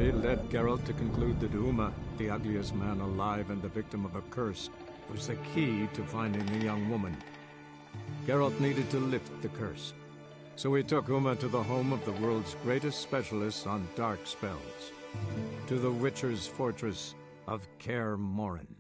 They led Geralt to conclude that Uma, the ugliest man alive and the victim of a curse, was the key to finding the young woman. Geralt needed to lift the curse, so he took Uma to the home of the world's greatest specialist on dark spells, to the Witcher's fortress of Kaer Morhen.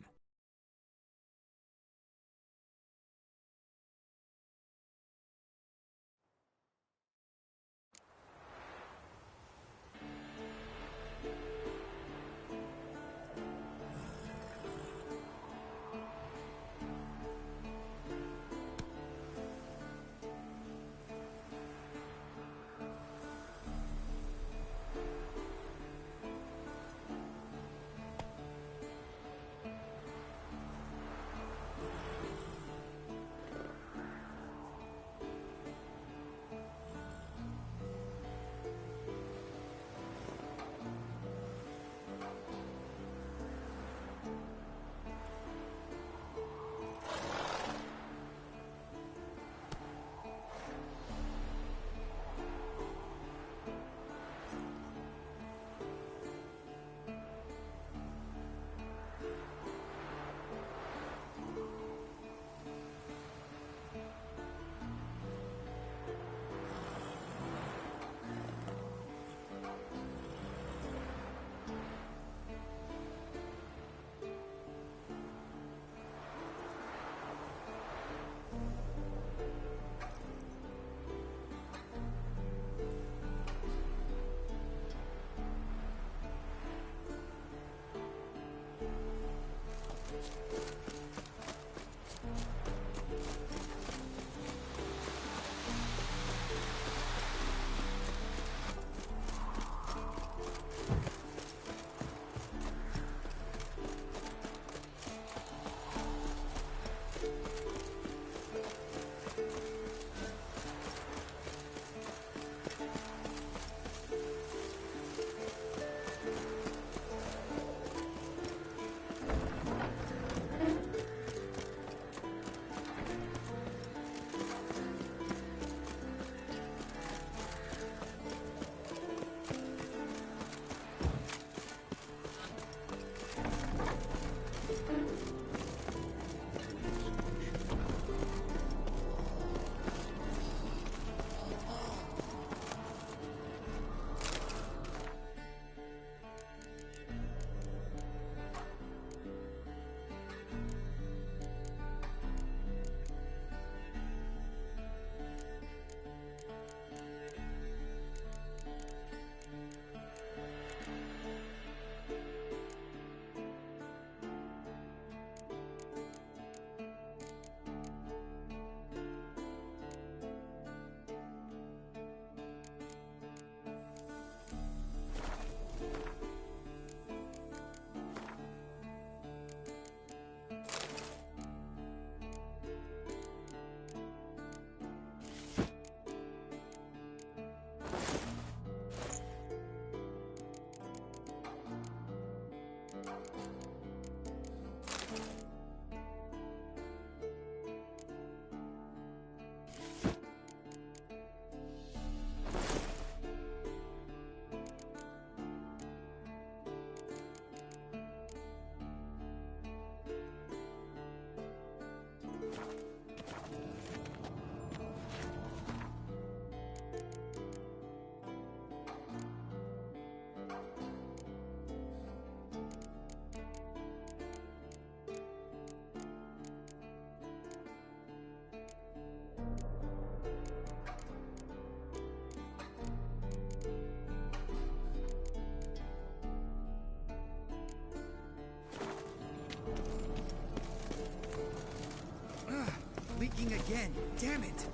Leaking again. Damn it.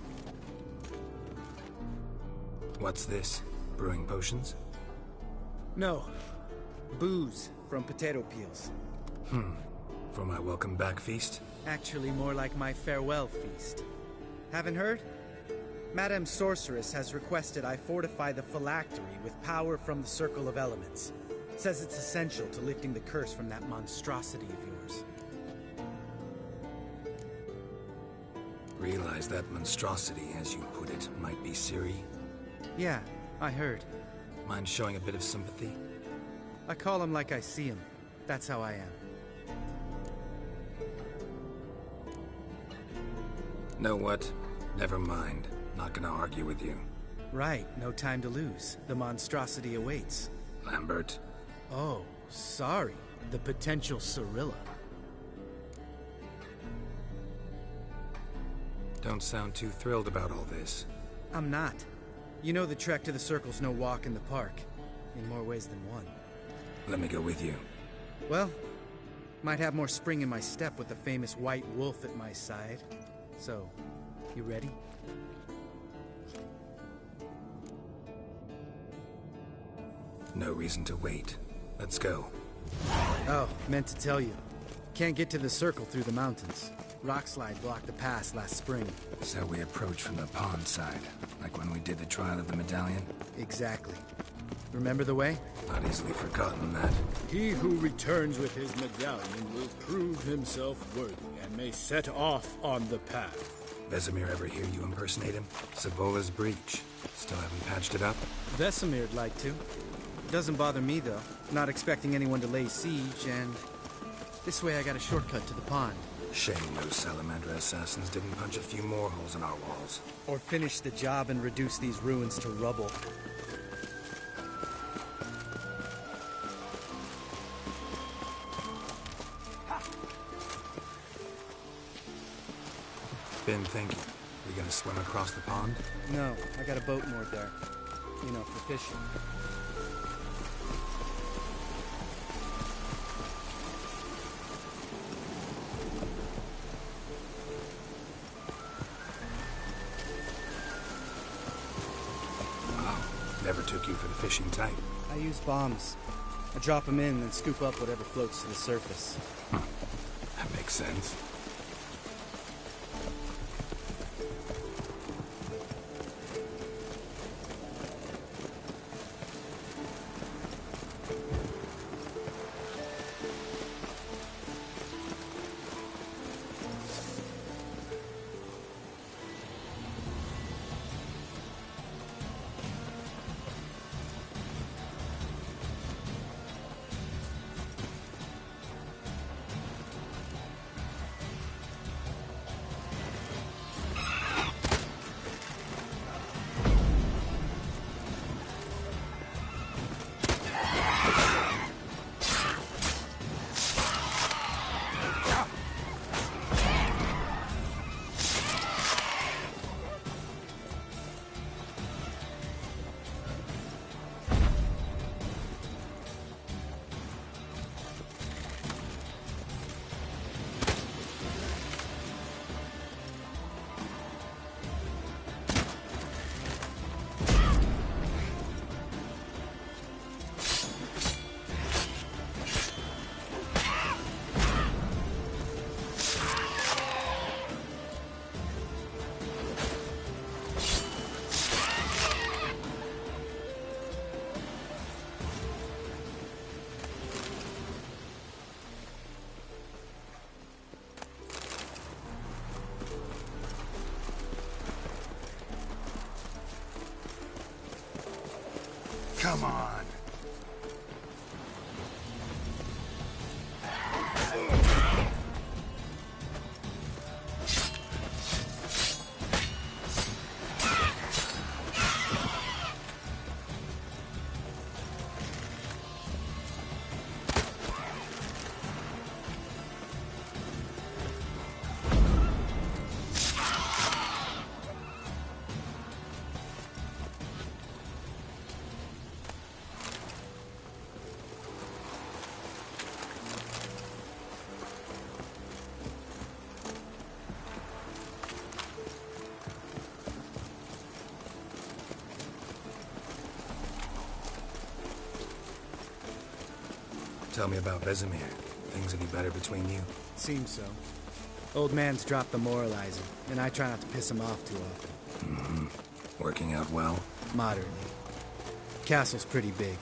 What's this? Brewing potions? No. Booze from potato peels. For my welcome back feast? Actually more like my farewell feast. Haven't heard? Madame Sorceress has requested I fortify the phylactery with power from the Circle of Elements. Says it's essential to lifting the curse from that monstrosity of yours. Realize that monstrosity, as you put it, might be Ciri? Yeah, I heard. Mind showing a bit of sympathy? I call him like I see him. That's how I am. Know what? Never mind. Not gonna argue with you. Right, no time to lose. The monstrosity awaits. Lambert. Oh, sorry. The potential Cirilla. Don't sound too thrilled about all this. I'm not. You know the trek to the Circle's no walk in the park. In more ways than one. Let me go with you. Well, might have more spring in my step with the famous White Wolf at my side. So, you ready? No reason to wait. Let's go. Oh, meant to tell you. Can't get to the Circle through the mountains. Rockslide blocked the pass last spring. So we approach from the pond side, like when we did the trial of the medallion? Exactly. Remember the way? Not easily forgotten that. He who returns with his medallion will prove himself worthy and may set off on the path. Vesemir ever hear you impersonate him? Savola's breach. Still haven't patched it up? Vesemir'd like to. Doesn't bother me, though. Not expecting anyone to lay siege, and this way I got a shortcut to the pond. Shame those Salamander assassins didn't punch a few more holes in our walls. Or finish the job and reduce these ruins to rubble. Been thinking. We gonna swim across the pond? No, I got a boat moored there. You know, for fishing. Wow. Never took you for the fishing type. I use bombs. I drop them in and scoop up whatever floats to the surface. That makes sense. Come on. Tell me about Vesemir. Things any better between you? Seems so. Old man's dropped the moralizing, and I try not to piss him off too often. Mm-hmm. Working out well? Moderately. Castle's pretty big.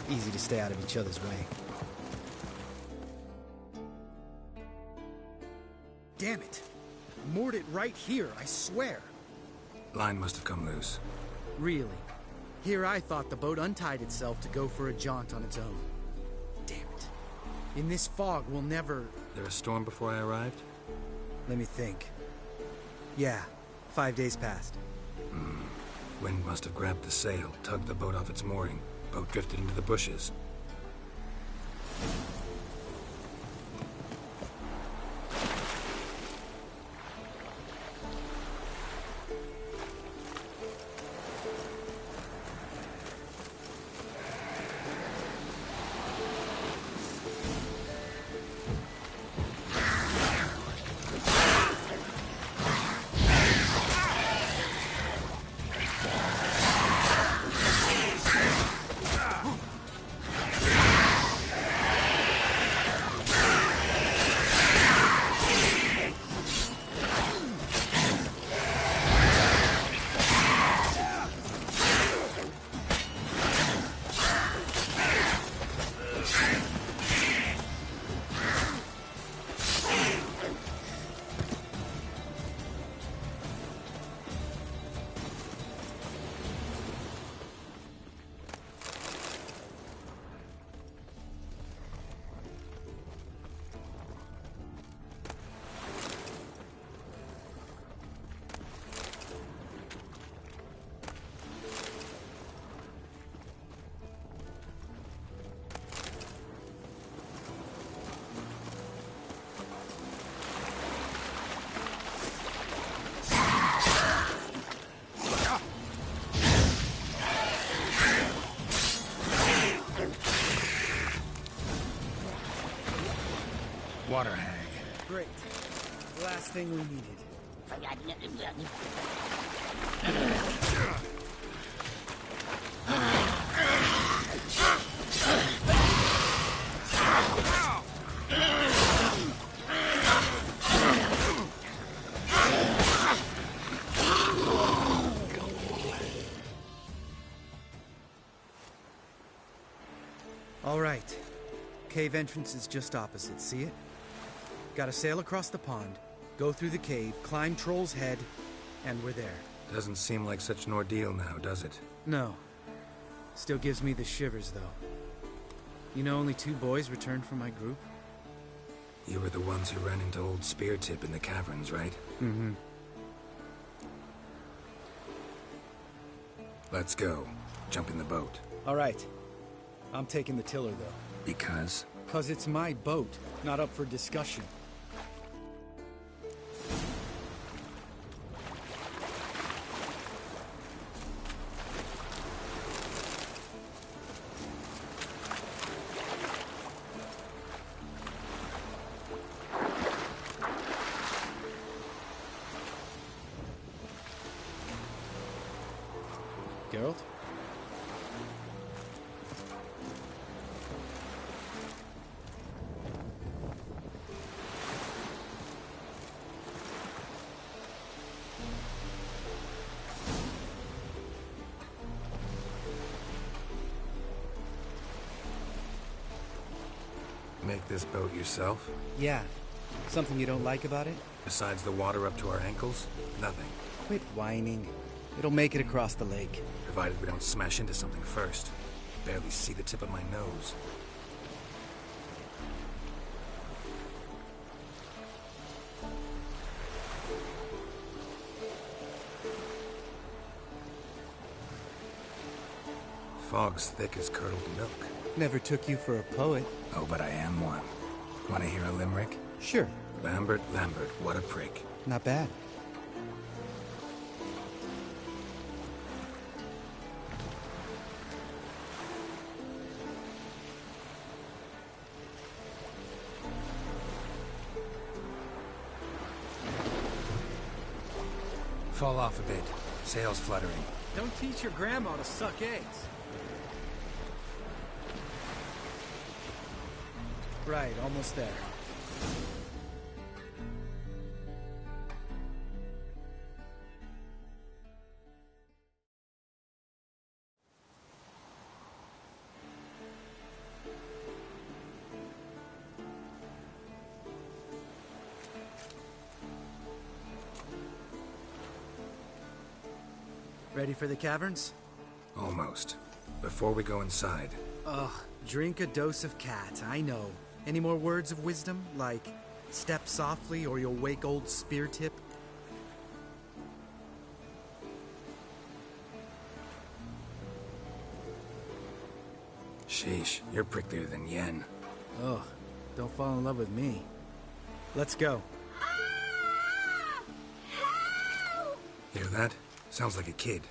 Easy to stay out of each other's way. Damn it! Moored it right here, I swear! Line must have come loose. Really? Here I thought the boat untied itself to go for a jaunt on its own. Damn it. In this fog, we'll never... There a storm before I arrived? Let me think. Yeah, 5 days passed. Wind must have grabbed the sail, tugged the boat off its mooring. Boat drifted into the bushes. Water hag. Great. Last thing we needed. All right. Cave entrance is just opposite, see it? Gotta sail across the pond, go through the cave, climb Troll's Head, and we're there. Doesn't seem like such an ordeal now, does it? No. Still gives me the shivers, though. You know only 2 boys returned from my group? You were the ones who ran into old Speartip in the caverns, right? Mm-hmm. Let's go. Jump in the boat. All right. I'm taking the tiller, though. Because? 'Cause it's my boat, not up for discussion. Geralt? Make this boat yourself? Yeah. Something you don't like about it? Besides the water up to our ankles? Nothing. Quit whining. It'll make it across the lake. Provided we don't smash into something first. Barely see the tip of my nose. Fog's thick as curdled milk. Never took you for a poet. Oh, but I am one. Want to hear a limerick? Sure. Lambert, Lambert, what a prick. Not bad. Fall off a bit. Sail's fluttering. Don't teach your grandma to suck eggs. Right, almost there. Ready for the caverns? Almost. Before we go inside, Ugh, Drink a dose of cat, I know. Any more words of wisdom, like step softly or you'll wake old Spear Tip? Sheesh, you're pricklier than Yen. Ugh, don't fall in love with me. Let's go. Hear that? Sounds like a kid.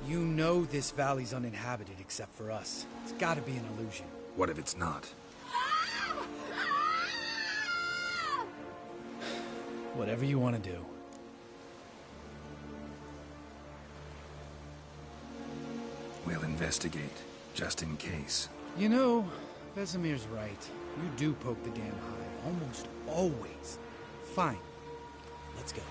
You know this valley's uninhabited except for us. It's gotta be an illusion. What if it's not? Whatever you want to do. We'll investigate, just in case. You know, Vesemir's right. You do poke the damn hive, almost always. Fine. Let's go.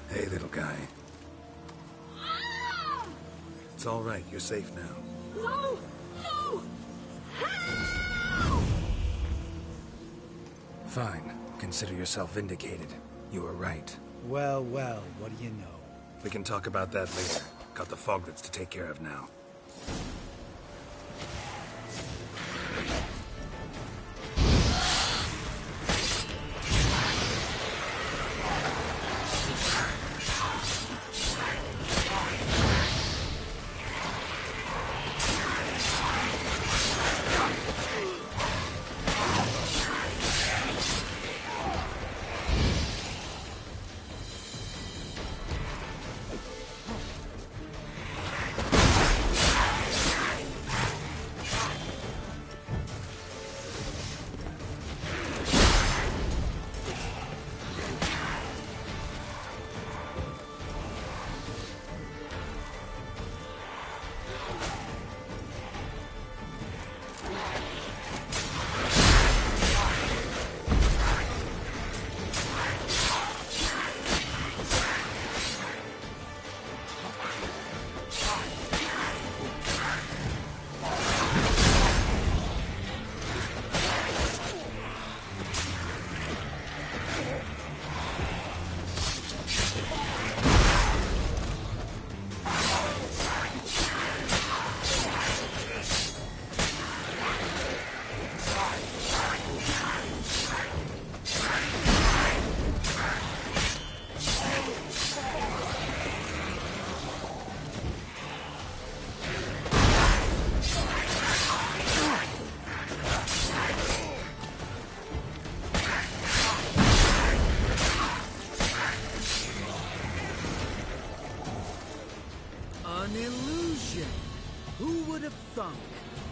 Hey, little guy. It's all right. You're safe now. No! No! Fine. Consider yourself vindicated. You were right. Well, well, what do you know? We can talk about that later. Got the Foglets to take care of now.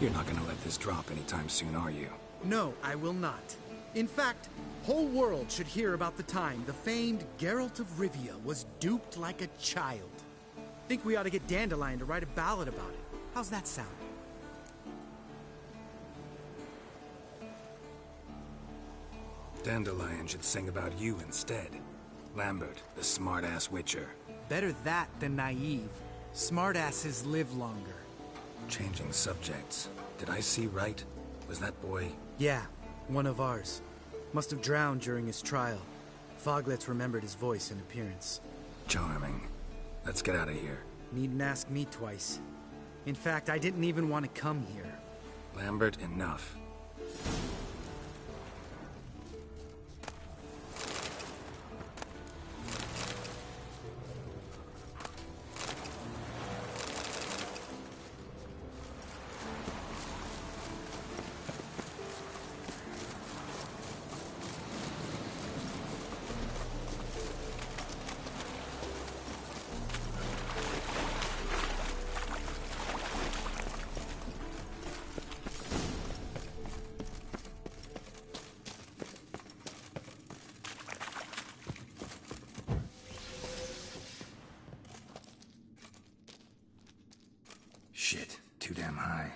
You're not gonna let this drop anytime soon, are you? No, I will not. In fact, whole world should hear about the time the famed Geralt of Rivia was duped like a child. Think we ought to get Dandelion to write a ballad about it. How's that sound? Dandelion should sing about you instead. Lambert, the smart-ass Witcher. Better that than naive. Smartasses live longer. Changing subjects. Did I see right? Was that boy... Yeah, one of ours. Must have drowned during his trial. Foglets remembered his voice and appearance. Charming. Let's get out of here. Needn't ask me twice. In fact, I didn't even want to come here. Lambert, enough. Shit, too damn high.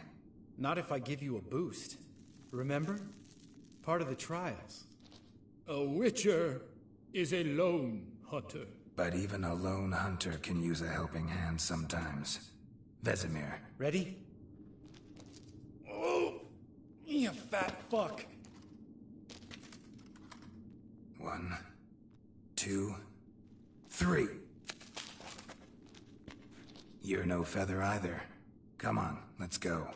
Not if I give you a boost. Remember? Part of the trials. A witcher is a lone hunter. But even a lone hunter can use a helping hand sometimes. Vesemir. Ready? Oh! You fat fuck. 1, 2, 3. You're no feather either. Come on, let's go.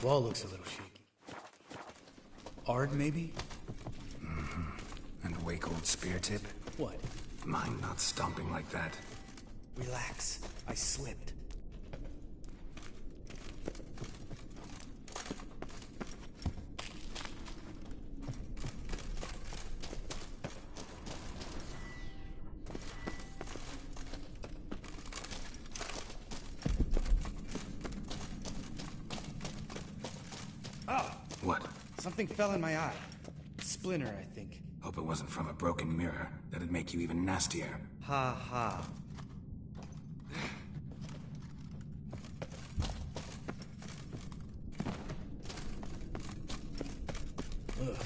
Wall looks a little shaky. Ard, maybe? And a wake-old spear tip? What? Mine not stomping like that. Relax. I slipped. What? Something fell in my eye. Splinter, I think. Hope it wasn't from a broken mirror. That'd make you even nastier. Ha ha. Ugh.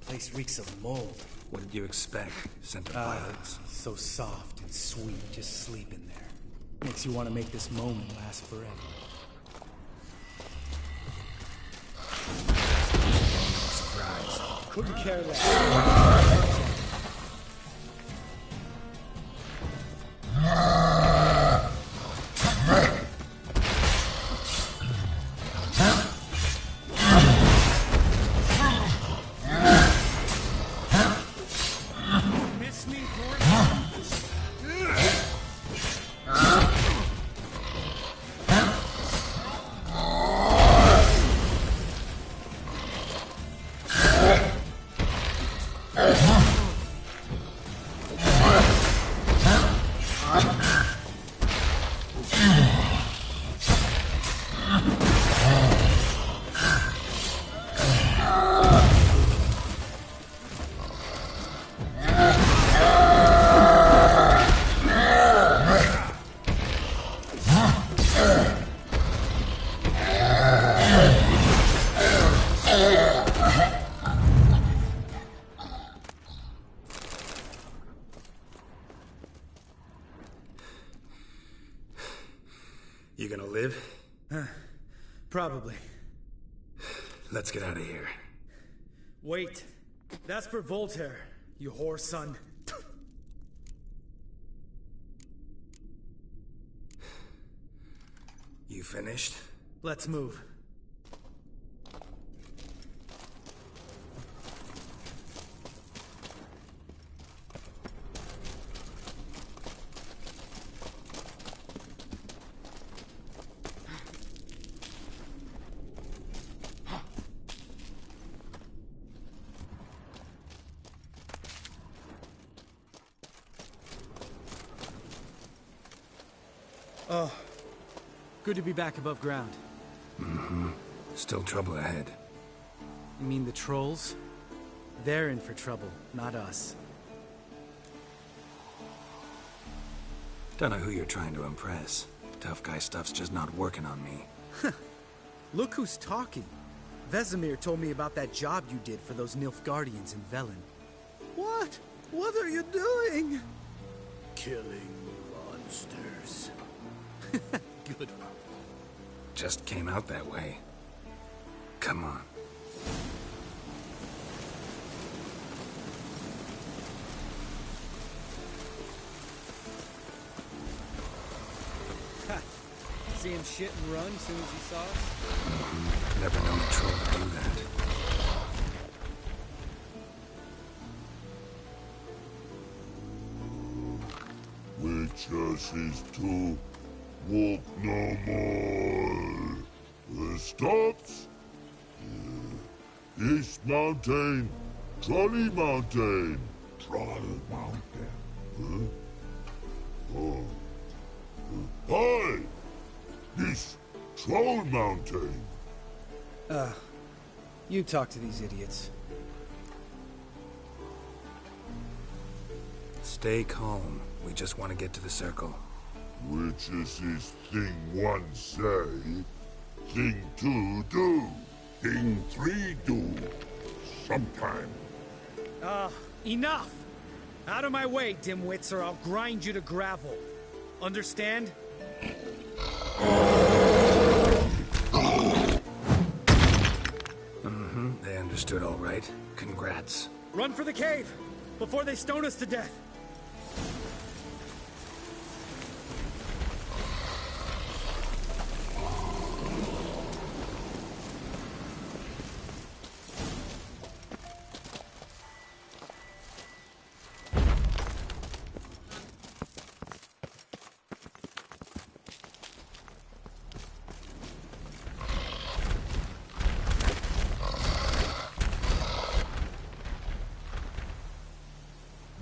Place reeks of mold. What did you expect? Scent of violets? So soft and sweet, just sleep in there. Makes you want to make this moment last forever. Surprise. Couldn't care less. Miss me, Gordon? You gonna live? Probably. Let's get out of here. Wait. That's for Voltaire, you whore son. You finished? Let's move. Oh, good to be back above ground. Still trouble ahead. You mean the trolls? They're in for trouble, not us. Don't know who you're trying to impress. Tough guy stuff's just not working on me. Look who's talking. Vesemir told me about that job you did for those Nilfgaardians in Velen. What? What are you doing? Killing monsters. Good. Just came out that way. Come on. See him shit and run as soon as he saw us? Never known a troll to do that. Witches is to walk no more. Stops. East Mountain, Trolley Mountain. Troll Mountain. Oh. Hi! This Troll Mountain. You talk to these idiots. Stay calm. We just want to get to the circle. Witches is thing one say, thing two do, thing three do. Sometime. Enough! Out of my way, dimwits, or I'll grind you to gravel. Understand? They understood all right. Congrats. Run for the cave! Before they stone us to death!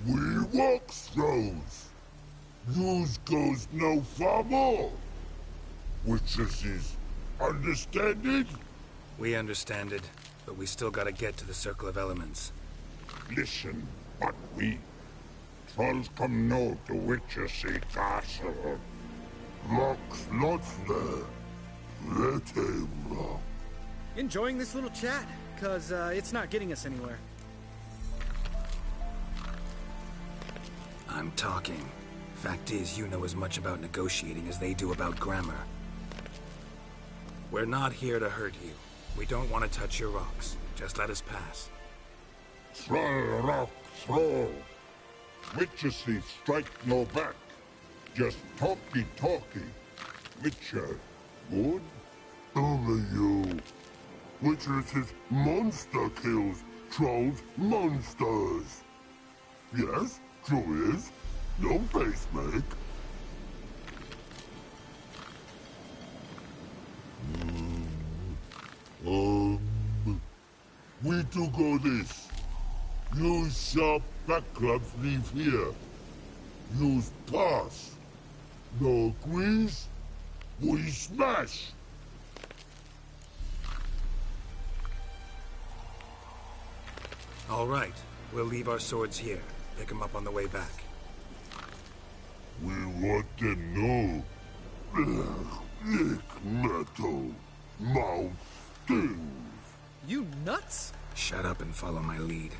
We walk throws. News goes no far more. Witches is understanding? We understand it, but we still gotta get to the Circle of Elements. Listen, but we trolls come no to Witches castle. Locks not there. Let him rock. Enjoying this little chat? Cause, it's not getting us anywhere. I'm talking. Fact is, you know as much about negotiating as they do about grammar. We're not here to hurt you. We don't want to touch your rocks. Just let us pass. Troll rock troll. Witches strike no back. Just talky. Witcher, good? Over you. Witches is monster kills. Trolls monsters. Yes, true is. No face make. We do go this. Use sharp backlubs leave here. Use pass. No agrees? We smash. All right. We'll leave our swords here. Pick them up on the way back. We want them know. Lick metal. Mouth stings. You nuts? Shut up and follow my lead.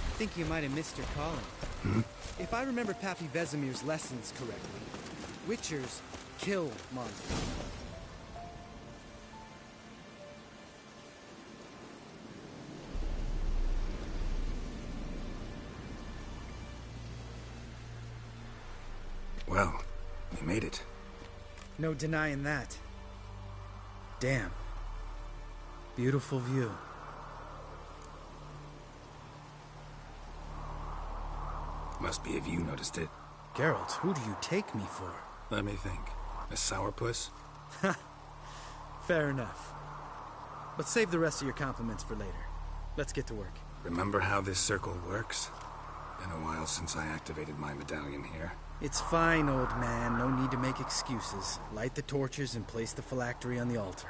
I think you might have missed your calling. If I remember Pappy Vesemir's lessons correctly, Witchers kill monsters. Well, we made it. No denying that. Damn. Beautiful view. Must be if you noticed it. Geralt, who do you take me for? Let me think. A sourpuss? Fair enough. But save the rest of your compliments for later. Let's get to work. Remember how this circle works? Been a while since I activated my medallion here. It's fine, old man. No need to make excuses. Light the torches and place the phylactery on the altar.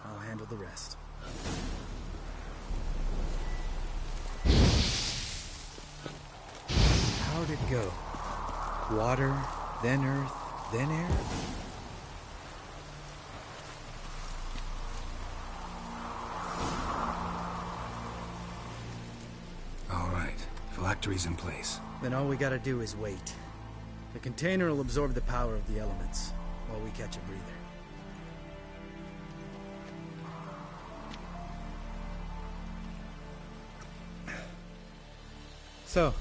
I'll handle the rest. How'd it go? Water, then earth, then air? All right. Phylactery's in place. Then all we gotta do is wait. The container will absorb the power of the elements, while we catch a breather. So,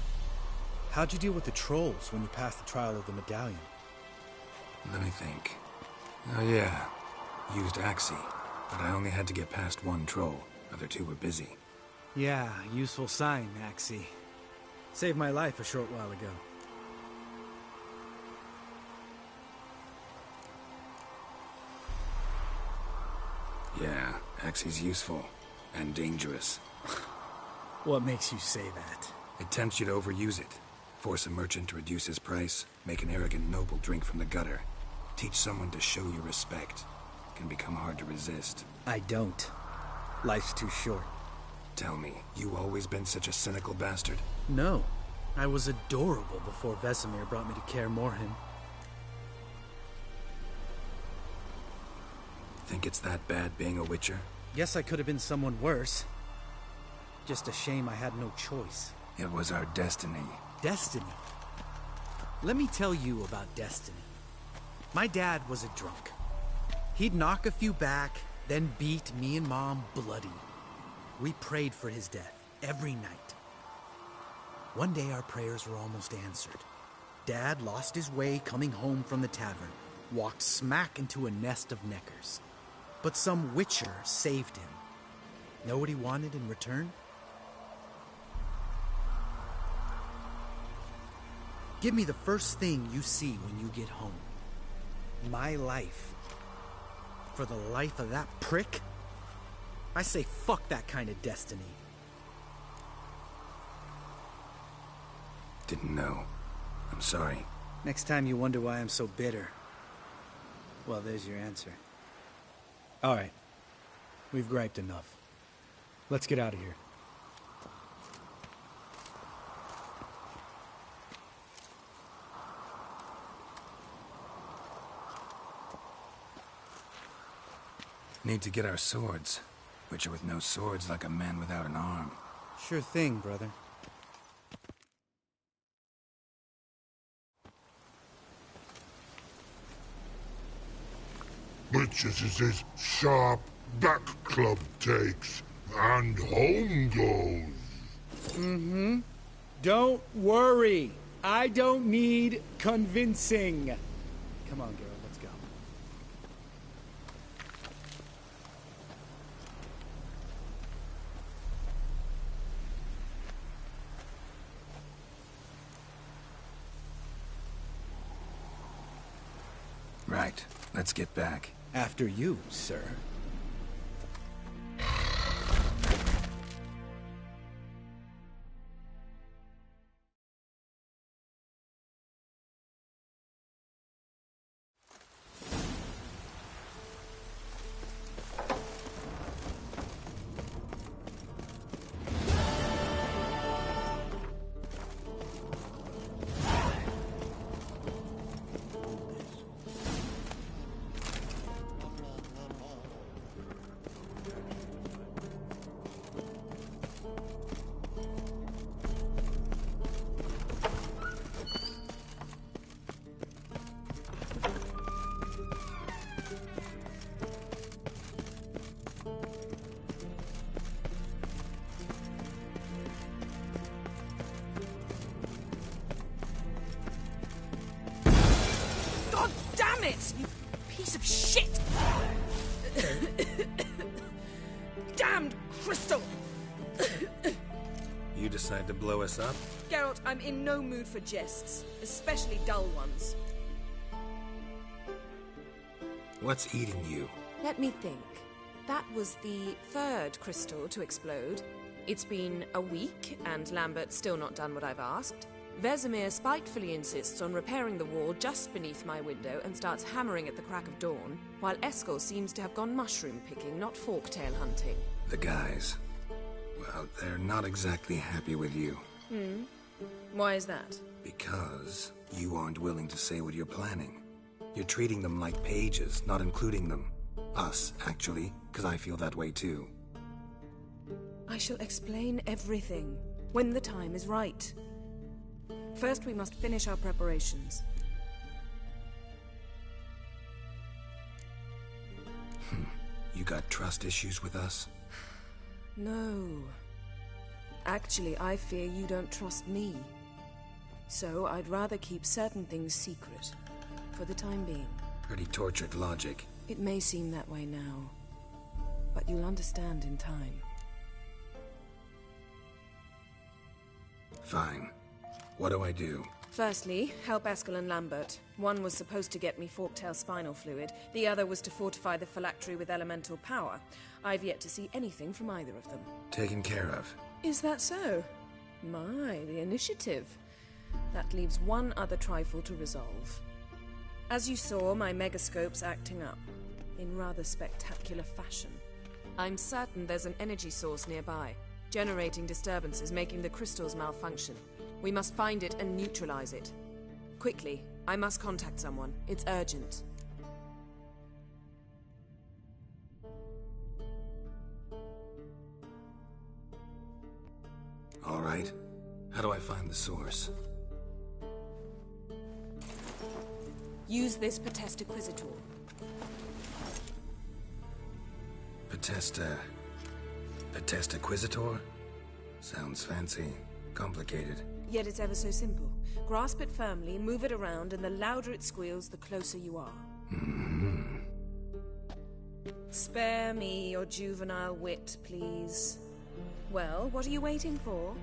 how'd you deal with the trolls when you passed the trial of the medallion? Let me think. Oh yeah. Used Axii, but I only had to get past one troll. Other two were busy. Yeah, useful sign, Axii. Saved my life a short while ago. Yeah, Axii's useful. And dangerous. What makes you say that? It tempts you to overuse it. Force a merchant to reduce his price. Make an arrogant noble drink from the gutter. Teach someone to show you respect. Can become hard to resist. I don't. Life's too short. Tell me, you always been such a cynical bastard? No. I was adorable before Vesemir brought me to Kaer Morhen. Think it's that bad being a Witcher? Yes, I could have been someone worse. Just a shame I had no choice. It was our destiny. Destiny? Let me tell you about destiny. My dad was a drunk. He'd knock a few back, then beat me and Mom bloody. We prayed for his death every night. One day our prayers were almost answered. Dad lost his way coming home from the tavern, walked smack into a nest of neckers. But some Witcher saved him. Know what he wanted in return? Give me the first thing you see when you get home. My life. For the life of that prick? I say fuck that kind of destiny. Didn't know. I'm sorry. Next time you wonder why I'm so bitter, well, there's your answer. All right. We've griped enough. Let's get out of here. Need to get our swords. Witcher with no swords like a man without an arm. Sure thing, brother. Witches is his sharp back club takes, and home goes. Don't worry. I don't need convincing. Come on, Geralt, let's go. Right. Let's get back. After you, sir. You piece of shit! Damned crystal! You decide to blow us up? Geralt, I'm in no mood for jests, especially dull ones. What's eating you? Let me think. That was the third crystal to explode. It's been a week, and Lambert's still not done what I've asked. Vesemir spitefully insists on repairing the wall just beneath my window and starts hammering at the crack of dawn, while Eskel seems to have gone mushroom picking, not forktail hunting. The guys. Well, they're not exactly happy with you. Why is that? Because you aren't willing to say what you're planning. You're treating them like pages, not including them. Us, actually, because I feel that way too. I shall explain everything when the time is right. First, we must finish our preparations. You got trust issues with us? No. Actually, I fear you don't trust me. So, I'd rather keep certain things secret, for the time being. Pretty tortured logic. It may seem that way now, but you'll understand in time. Fine. What do I do? Firstly, help Eskel and Lambert. One was supposed to get me forktail spinal fluid, the other was to fortify the phylactery with elemental power. I've yet to see anything from either of them. Taken care of. Is that so? My, the initiative. That leaves one other trifle to resolve. As you saw, my megascope's acting up, in rather spectacular fashion. I'm certain there's an energy source nearby, generating disturbances, making the crystals malfunction. We must find it and neutralize it. Quickly, I must contact someone. It's urgent. All right. How do I find the source? Use this Potesta Quisitor. Potesta Quisitor? Sounds fancy. Complicated. Yet it's ever so simple. Grasp it firmly, move it around, and the louder it squeals, the closer you are. Mm-hmm. Spare me your juvenile wit, please. Well, what are you waiting for?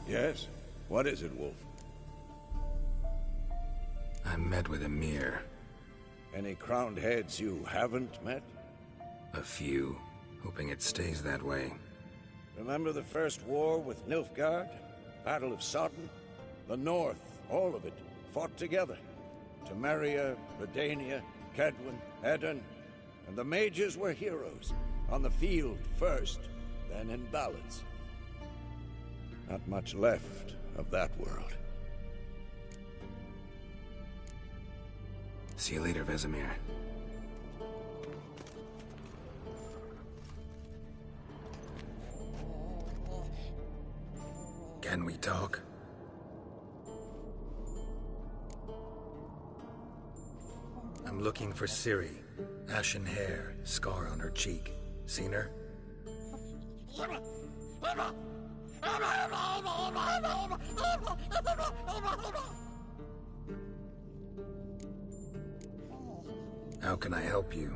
Yes? What is it, Wolf? I met with Emhyr. Any crowned heads you haven't met? A few. Hoping it stays that way. Remember the first war with Nilfgaard? Battle of Sodden? The North, all of it, fought together. Temeria, Redania, Kedwen, Edirn, and the mages were heroes. On the field first, then in ballads. Not much left of that world. See you later, Vesemir. Can we talk? I'm looking for Ciri. Ashen hair, scar on her cheek. Seen her? How can I help you?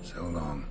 So long.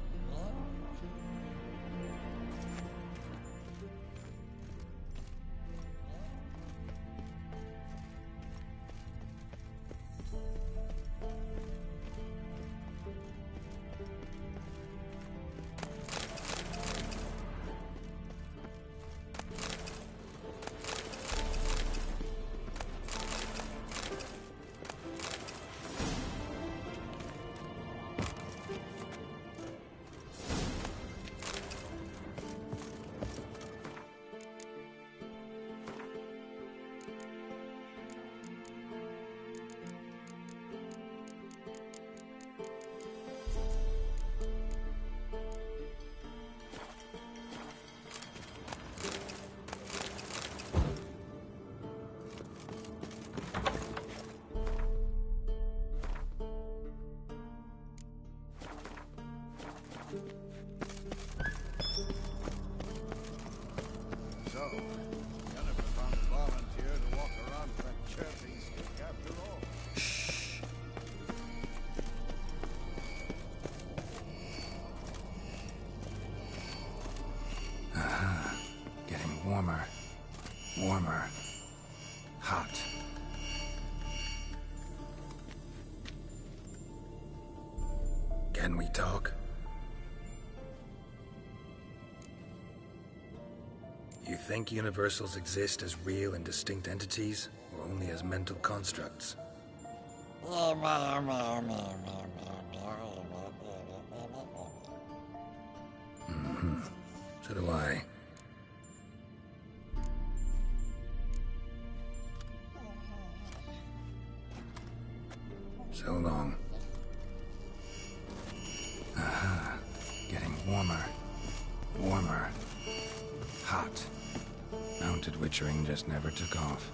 Warmer. Hot. Can we talk? You think universals exist as real and distinct entities, or only as mental constructs? So do I. So long. Aha. Getting warmer. Warmer. Hot. Mounted witchering just never took off.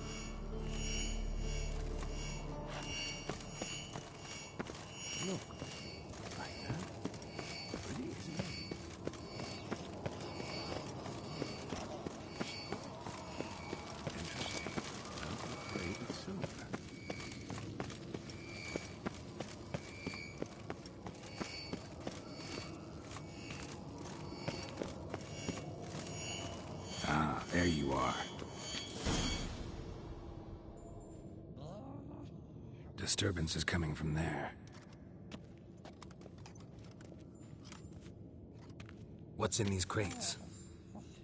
Look. Like that. Pretty, isn't it? Interesting. Braided silver. Ah, there you are. Disturbance is coming from there. What's in these crates?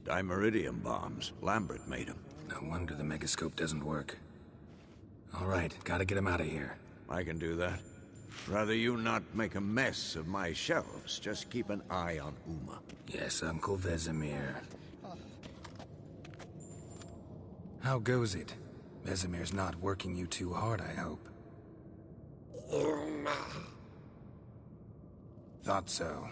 Dimeridium bombs. Lambert made them. No wonder the megascope doesn't work. All right, gotta get him out of here. I can do that. Rather you not make a mess of my shelves. Just keep an eye on Uma. Yes, Uncle Vesemir. How goes it? Vesemir's not working you too hard, I hope. Thought so.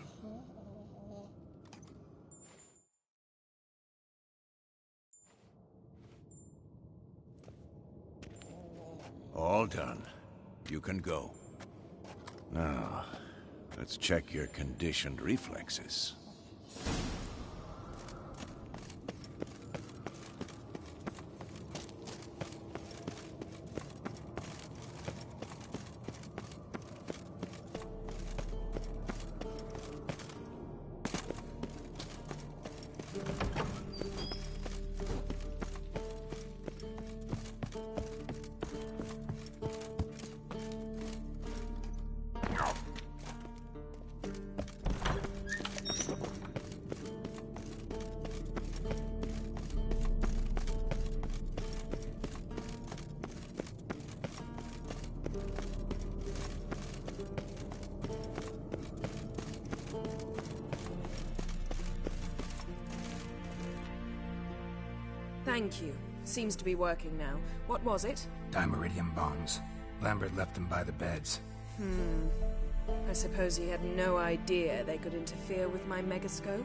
All done. You can go. Now, let's check your conditioned reflexes. Thank you. Seems to be working now. What was it? Dimeridium bombs. Lambert left them by the beds. I suppose he had no idea they could interfere with my megascope?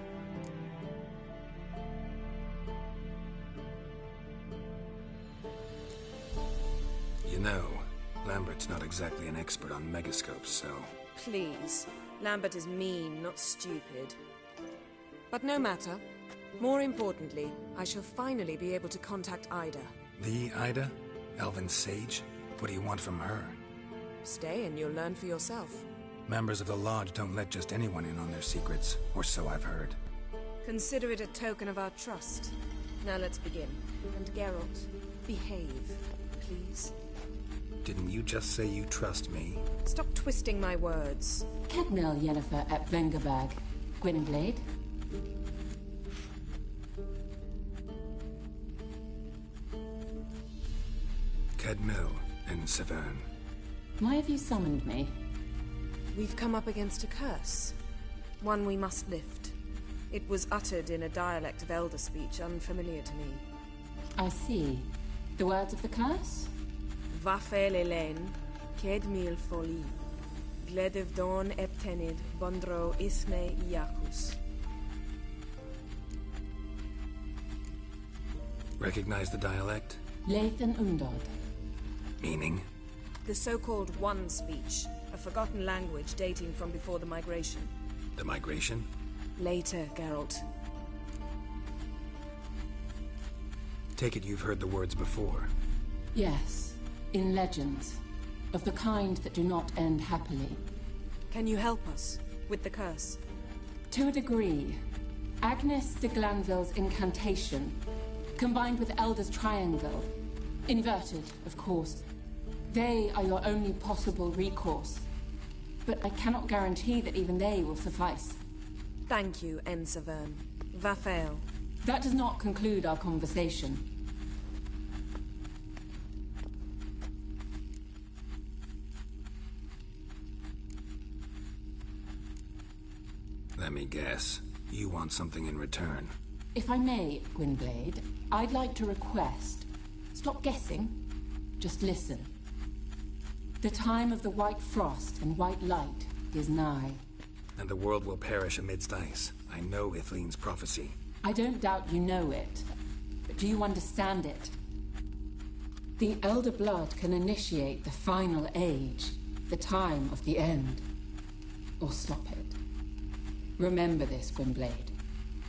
You know, Lambert's not exactly an expert on megascopes, so... Please. Lambert is mean, not stupid. But no matter. More importantly, I shall finally be able to contact Ida. The Ida? Elven sage? What do you want from her? Stay and you'll learn for yourself. Members of the Lodge don't let just anyone in on their secrets, or so I've heard. Consider it a token of our trust. Now let's begin. And Geralt, behave, please. Didn't you just say you trust me? Stop twisting my words. Cadmel Yennefer at Vengerberg. Gwynblade? Cadmel and Severn. Why have you summoned me? We've come up against a curse. One we must lift. It was uttered in a dialect of Elder speech unfamiliar to me. I see. The words of the curse? Vafel Elen, Kedmil Foli, Gledevdon Eptenid, Bondro Isne Iakus. Recognize the dialect? Lathan Undod. Meaning? The so-called One speech, a forgotten language dating from before the migration. The migration? Later, Geralt. Take it you've heard the words before. Yes, in legends. Of the kind that do not end happily. Can you help us with the curse? To a degree. Agnes de Glanville's incantation, combined with Elder's triangle, inverted, of course. They are your only possible recourse. But I cannot guarantee that even they will suffice. Thank you, Ensevern. Vafel. That does not conclude our conversation. Let me guess. You want something in return. If I may, Gwynblade, I'd like to request. Stop guessing. Just listen. The time of the white frost and white light is nigh. And the world will perish amidst ice. I know Ithleen's prophecy. I don't doubt you know it. But do you understand it? The Elder Blood can initiate the final age, the time of the end. Or stop it. Remember this, Gwynblade.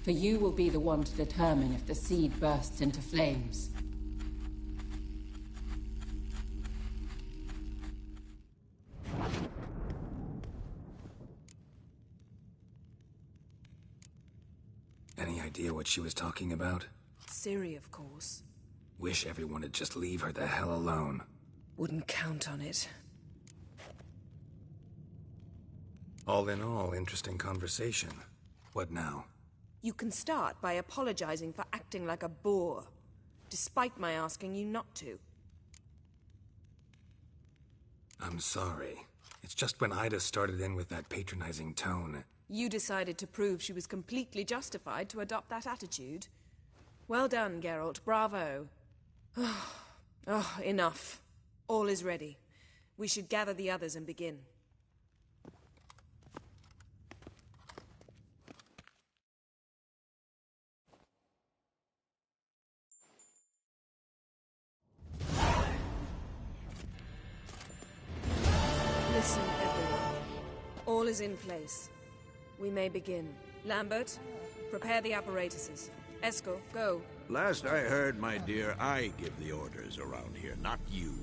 For you will be the one to determine if the seed bursts into flames. Any idea what she was talking about? Ciri, of course. Wish everyone would just leave her the hell alone. Wouldn't count on it. All in all, interesting conversation. What now? You can start by apologizing for acting like a boor, despite my asking you not to. I'm sorry. It's just when Ida started in with that patronizing tone. You decided to prove she was completely justified to adopt that attitude. Well done, Geralt. Bravo. Oh, enough. All is ready. We should gather the others and begin. Listen, everyone. All is in place. We may begin. Lambert, prepare the apparatuses. Eskel, go. Last I heard, my dear, I give the orders around here, not you.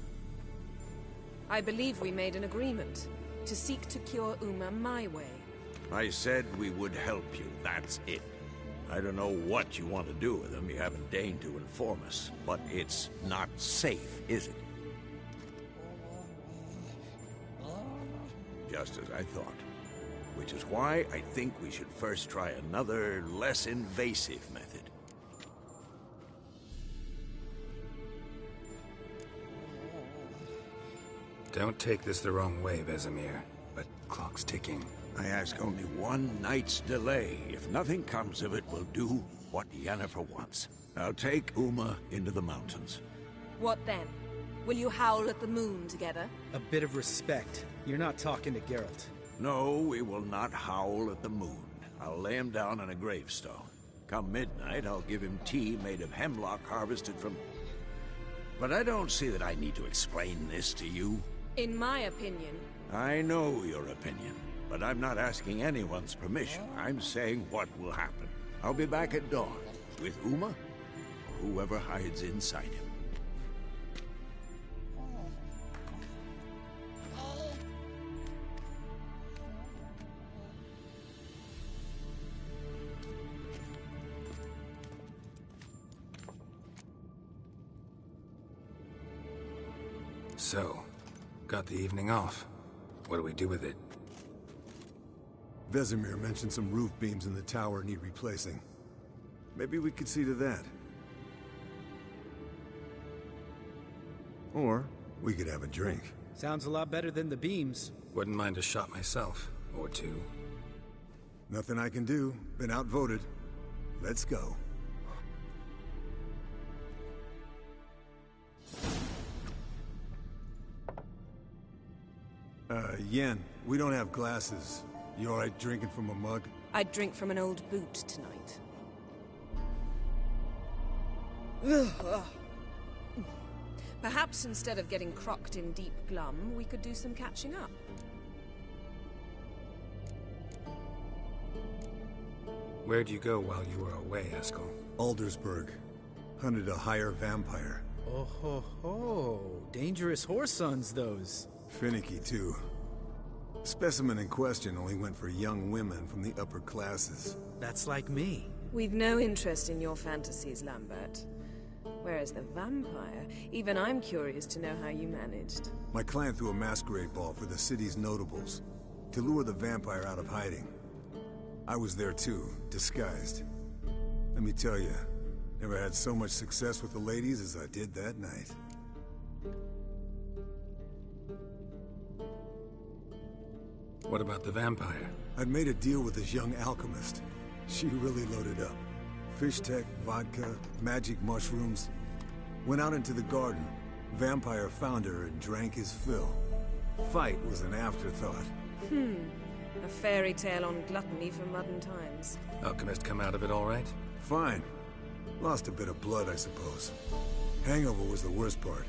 I believe we made an agreement to seek to cure Uma my way. I said we would help you, that's it. I don't know what you want to do with them, you haven't deigned to inform us. But it's not safe, is it? Just as I thought. Which is why I think we should first try another, less invasive method. Don't take this the wrong way, Vesemir, but clock's ticking. I ask only one night's delay. If nothing comes of it, we'll do what Yennefer wants. I'll take Uma into the mountains. What then? Will you howl at the moon together? A bit of respect. You're not talking to Geralt. No, we will not howl at the moon. I'll lay him down on a gravestone. Come midnight, I'll give him tea made of hemlock harvested from... But I don't see that I need to explain this to you. In my opinion... I know your opinion, but I'm not asking anyone's permission. I'm saying what will happen. I'll be back at dawn, with Uma, or whoever hides inside him. So, got the evening off. What do we do with it? Vesemir mentioned some roof beams in the tower need replacing. Maybe we could see to that. Or we could have a drink. Sounds a lot better than the beams. Wouldn't mind a shot myself, or two. Nothing I can do. Been outvoted. Let's go. Yen, we don't have glasses. You alright drinking from a mug? I'd drink from an old boot tonight. Perhaps instead of getting crocked in Deep Glum, we could do some catching up. Where'd you go while you were away, Eskel? Aldersburg. Hunted a higher vampire. Oh ho ho. Dangerous whoresons, those. Finicky, too. Specimen in question only went for young women from the upper classes. That's like me. We've no interest in your fantasies, Lambert. Whereas the vampire, even I'm curious to know how you managed. My clan threw a masquerade ball for the city's notables, to lure the vampire out of hiding. I was there too, disguised. Let me tell you, never had so much success with the ladies as I did that night. What about the vampire? I'd made a deal with this young alchemist. She really loaded up. Fish tech, vodka, magic mushrooms. Went out into the garden. Vampire found her and drank his fill. Fight was an afterthought. A fairy tale on gluttony for modern times. Alchemist come out of it all right? Fine. Lost a bit of blood, I suppose. Hangover was the worst part.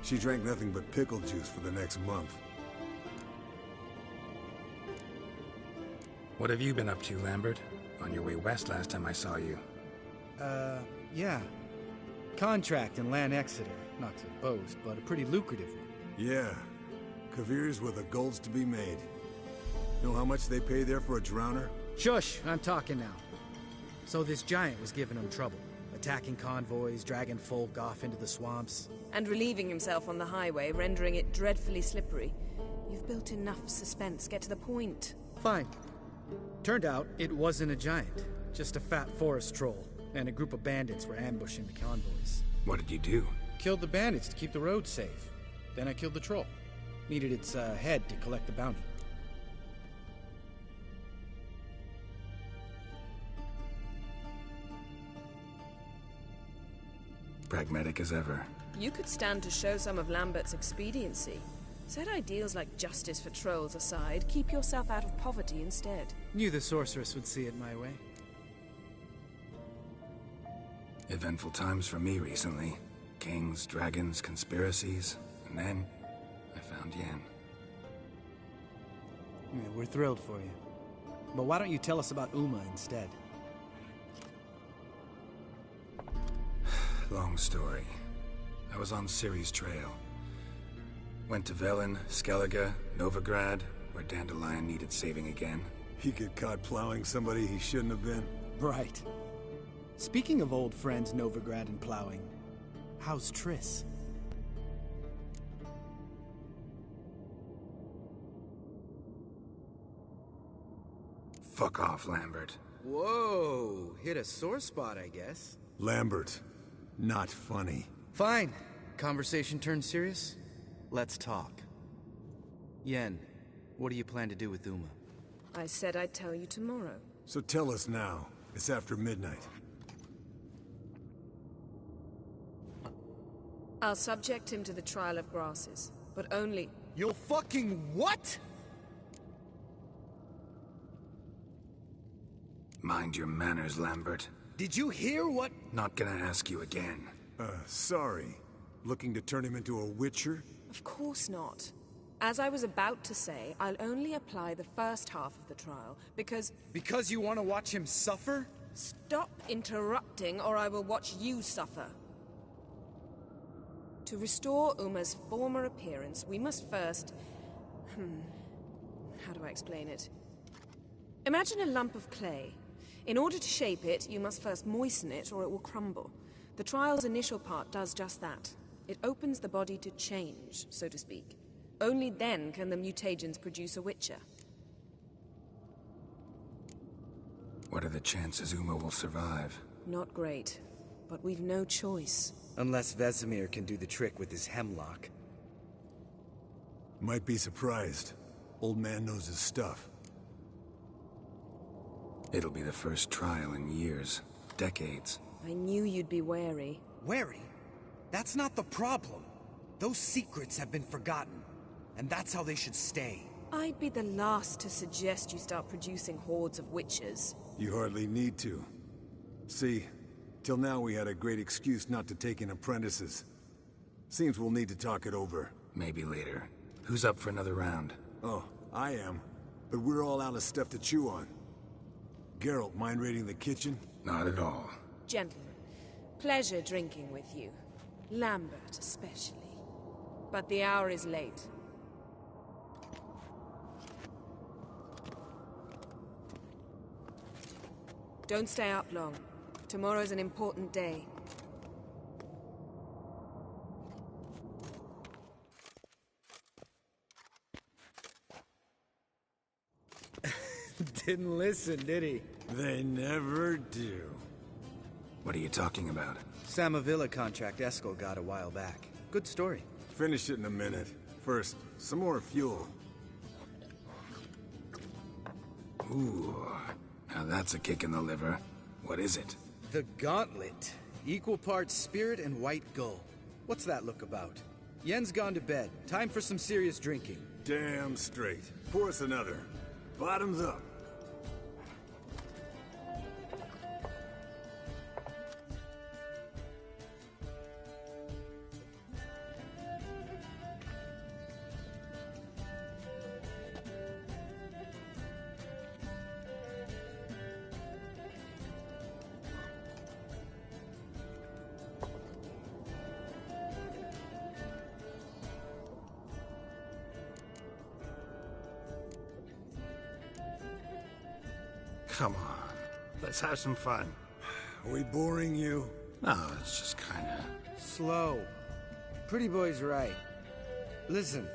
She drank nothing but pickle juice for the next month. What have you been up to, Lambert? On your way west last time I saw you. Yeah. Contract in Lan Exeter. Not to boast, but a pretty lucrative one. Yeah. Kavir's were the golds to be made. Know how much they pay there for a drowner? Shush! I'm talking now. So this giant was giving him trouble. Attacking convoys, dragging folk off into the swamps. And relieving himself on the highway, rendering it dreadfully slippery. You've built enough suspense. Get to the point. Fine. Turned out, it wasn't a giant. Just a fat forest troll. And a group of bandits were ambushing the convoys. What did you do? Killed the bandits to keep the road safe. Then I killed the troll. Needed its head to collect the bounty. Pragmatic as ever. You could stand to show some of Lambert's expediency. Set ideals like justice for trolls aside, keep yourself out of poverty instead. Knew the sorceress would see it my way. Eventful times for me recently. Kings, dragons, conspiracies, and then I found Yen. Yeah, we're thrilled for you. But why don't you tell us about Uma instead? Long story. I was on Ciri's trail. Went to Velen, Skellige, Novigrad, where Dandelion needed saving again. He get caught plowing somebody he shouldn't have been. Right. Speaking of old friends Novigrad and plowing, how's Triss? Fuck off, Lambert. Whoa, hit a sore spot, I guess. Lambert, not funny. Fine. Conversation turned serious? Let's talk. Yen, what do you plan to do with Uma? I said I'd tell you tomorrow. So tell us now. It's after midnight. I'll subject him to the trial of grasses, but only... You'll fucking what? Mind your manners, Lambert. Did you hear what? Not gonna ask you again. Sorry. Looking to turn him into a witcher? Of course not. As I was about to say, I'll only apply the first half of the trial, because... Because you want to watch him suffer? Stop interrupting, or I will watch you suffer. To restore Uma's former appearance, we must first... How do I explain it? Imagine a lump of clay. In order to shape it, you must first moisten it, or it will crumble. The trial's initial part does just that. It opens the body to change, so to speak. Only then can the mutagens produce a witcher. What are the chances Uma will survive? Not great, but we've no choice. Unless Vesemir can do the trick with his hemlock. Might be surprised. Old man knows his stuff. It'll be the first trial in years. Decades. I knew you'd be wary. Wary? That's not the problem. Those secrets have been forgotten. And that's how they should stay. I'd be the last to suggest you start producing hordes of witches. You hardly need to. See, till now we had a great excuse not to take in apprentices. Seems we'll need to talk it over. Maybe later. Who's up for another round? Oh, I am. But we're all out of stuff to chew on. Geralt, mind raiding the kitchen? Not at all. Gentlemen, pleasure drinking with you. Lambert especially. But the hour is late. Don't stay up long. Tomorrow's an important day. Didn't listen, did he? They never do. What are you talking about? Samavilla contract Eskel got a while back. Good story. Finish it in a minute. First, some more fuel. Ooh, now that's a kick in the liver. What is it? The Gauntlet. Equal parts spirit and white gull. What's that look about? Yen's gone to bed. Time for some serious drinking. Damn straight. Pour us another. Bottoms up. Come on, let's have some fun. Are we boring you? No, it's just kinda... Slow. Pretty boy's right. Listen,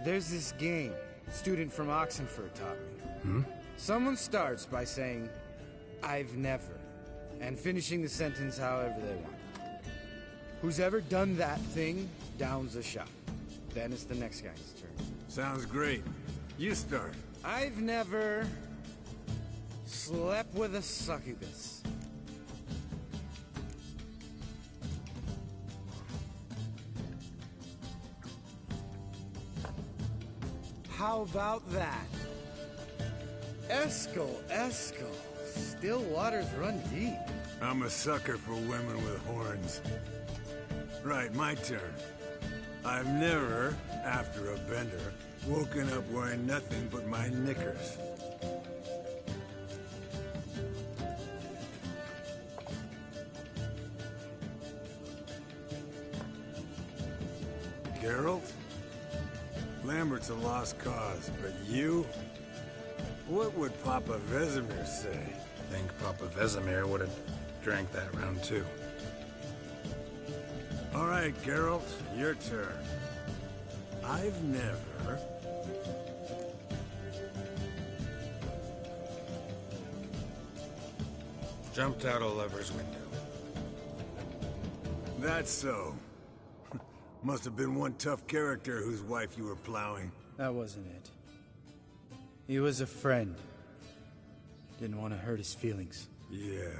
there's this game student from Oxenford taught me. Someone starts by saying, "I've never," and finishing the sentence however they want. Who's ever done that thing downs a shot. Then it's the next guy's turn. Sounds great. You start. I've never slept with a succubus. How about that? Eskel. Still waters run deep. I'm a sucker for women with horns. Right, my turn. I've never, after a bender, woken up wearing nothing but my knickers. Geralt? Lambert's a lost cause, but you? What would Papa Vesemir say? I think Papa Vesemir would have drank that round too. All right, Geralt, your turn. I've never... Jumped out a lover's window. That's so. Must have been one tough character whose wife you were plowing. That wasn't it. He was a friend. Didn't want to hurt his feelings. Yeah,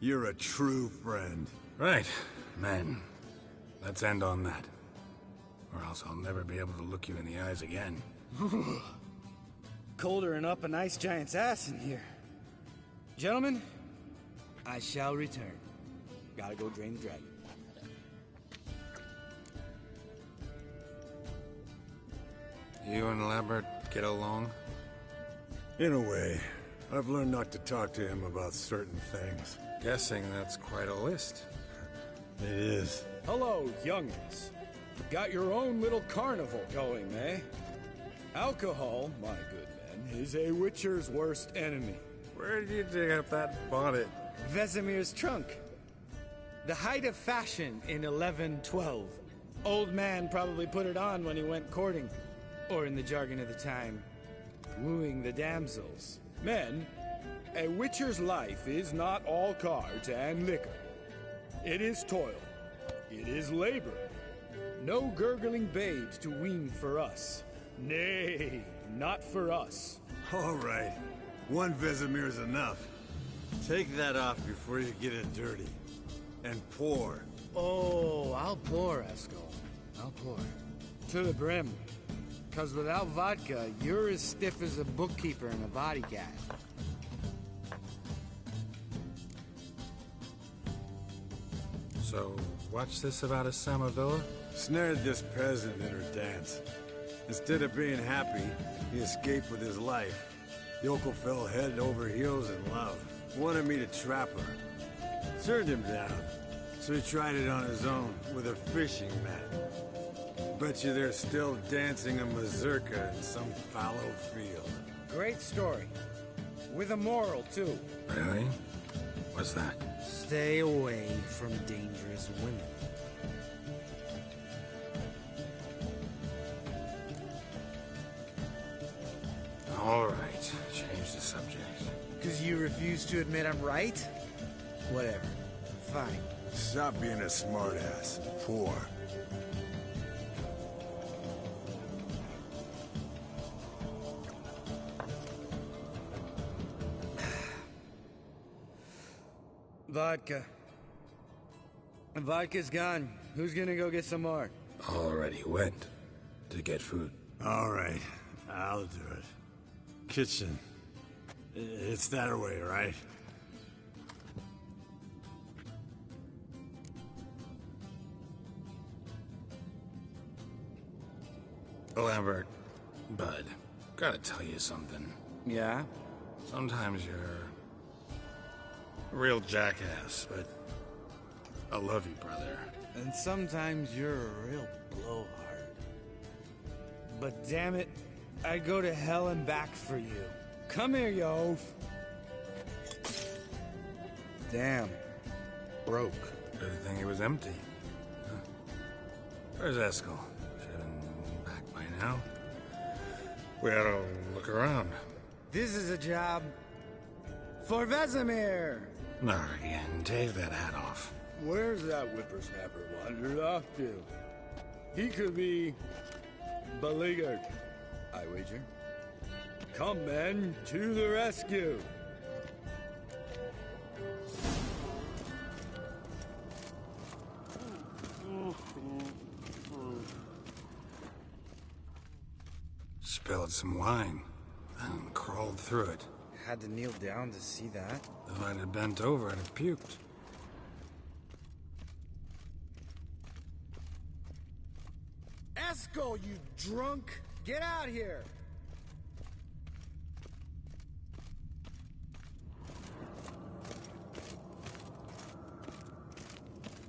you're a true friend. Right, men. Let's end on that. Or else I'll never be able to look you in the eyes again. Colder and up an ice giant's ass in here. Gentlemen, I shall return. Gotta go drain the dragon. You and Lambert get along? In a way. I've learned not to talk to him about certain things. Guessing that's quite a list. It is. Hello, youngins. Got your own little carnival going, eh? Alcohol, my good men, is a witcher's worst enemy. Where did you dig up that bonnet? Vesemir's trunk. The height of fashion in 1112. Old man probably put it on when he went courting. Or in the jargon of the time, wooing the damsels. Men, a witcher's life is not all cards and liquor. It is toil. It is labor. No gurgling babes to wean for us. Nay, not for us. All right. One Vesemir's enough. Take that off before you get it dirty. And pour. Oh, I'll pour, Eskel. I'll pour. To the brim. 'Cause without vodka, you're as stiff as a bookkeeper in a body gag. So, what's this about a Samavilla? Snared this peasant in her dance. Instead of being happy, he escaped with his life. Yokel fell head over heels in love. Wanted me to trap her. Turned him down. So he tried it on his own with a fishing mat. Bet you they're still dancing a mazurka in some fallow field. Great story. With a moral, too. Really? What's that? Stay away from dangerous women. All right, change the subject. 'Cause you refuse to admit I'm right? Whatever. fine. Stop being a smartass. Poor. Vodka. Vodka's gone. Who's gonna go get some more? Already went to get food. All right, I'll do it. Kitchen. It's that way, right? Lambert, Bud, gotta tell you something. Yeah? Sometimes you're a real jackass, but I love you, brother. And sometimes you're a real blowhard. But damn it, I'd go to hell and back for you. Come here, you oaf. Damn. Broke. Good thing it was empty. Huh. Where's Eskel? Should have been back by now. We ought to look around. This is a job for Vesemir. Not again. Take that hat off. Where's that whippersnapper wandered off to? He could be beleaguered, I wager. Come, men, to the rescue! Spilled some wine and crawled through it. Had to kneel down to see that. If I'd have bent over, I'd have puked. Eskel, you drunk! Get out here!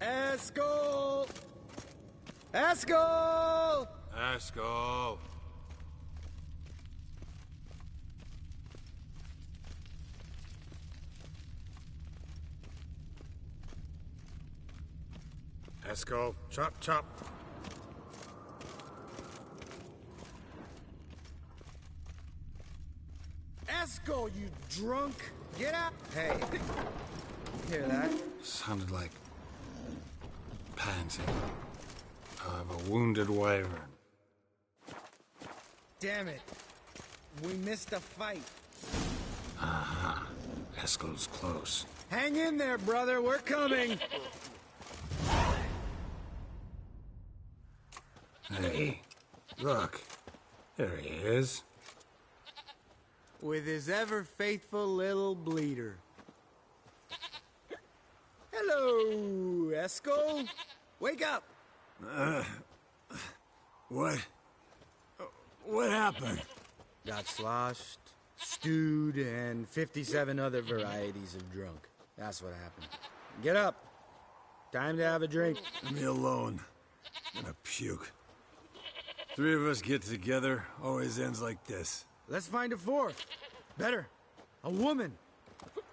Eskel! Eskel! Eskel! Eskel, chop, chop. Eskel, you drunk! Get out! Hey, hear that? Sounded like panting of a wounded wyvern. Damn it. We missed a fight. Aha. Eskel's close. Hang in there, brother. We're coming. Hey, look. There he is. With his ever-faithful little bleeder. Hello, Eskel. Wake up. What? What happened? Got sloshed, stewed, and 57 other varieties of drunk. That's what happened. Get up. Time to have a drink. Leave me alone. I'm gonna puke. Three of us get together, always ends like this. Let's find a fourth. Better. A woman.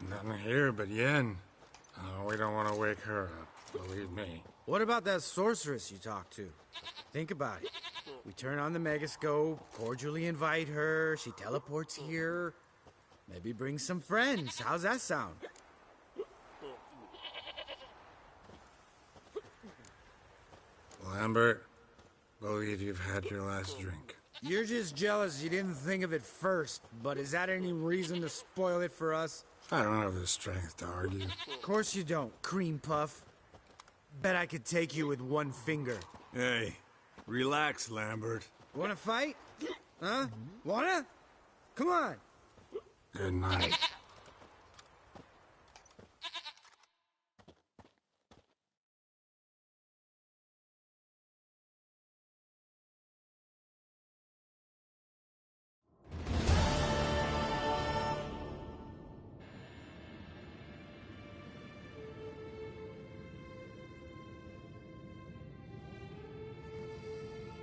Nothing here but Yen. We don't want to wake her up, believe me. What about that sorceress you talked to? Think about it. We turn on the megascope, cordially invite her, she teleports here. Maybe bring some friends. How's that sound? Lambert, believe you've had your last drink. You're just jealous you didn't think of it first, but is that any reason to spoil it for us? I don't have the strength to argue. Of course you don't, cream puff. Bet I could take you with one finger. Hey, relax, Lambert. Wanna fight? Huh? Wanna? Come on. Good night.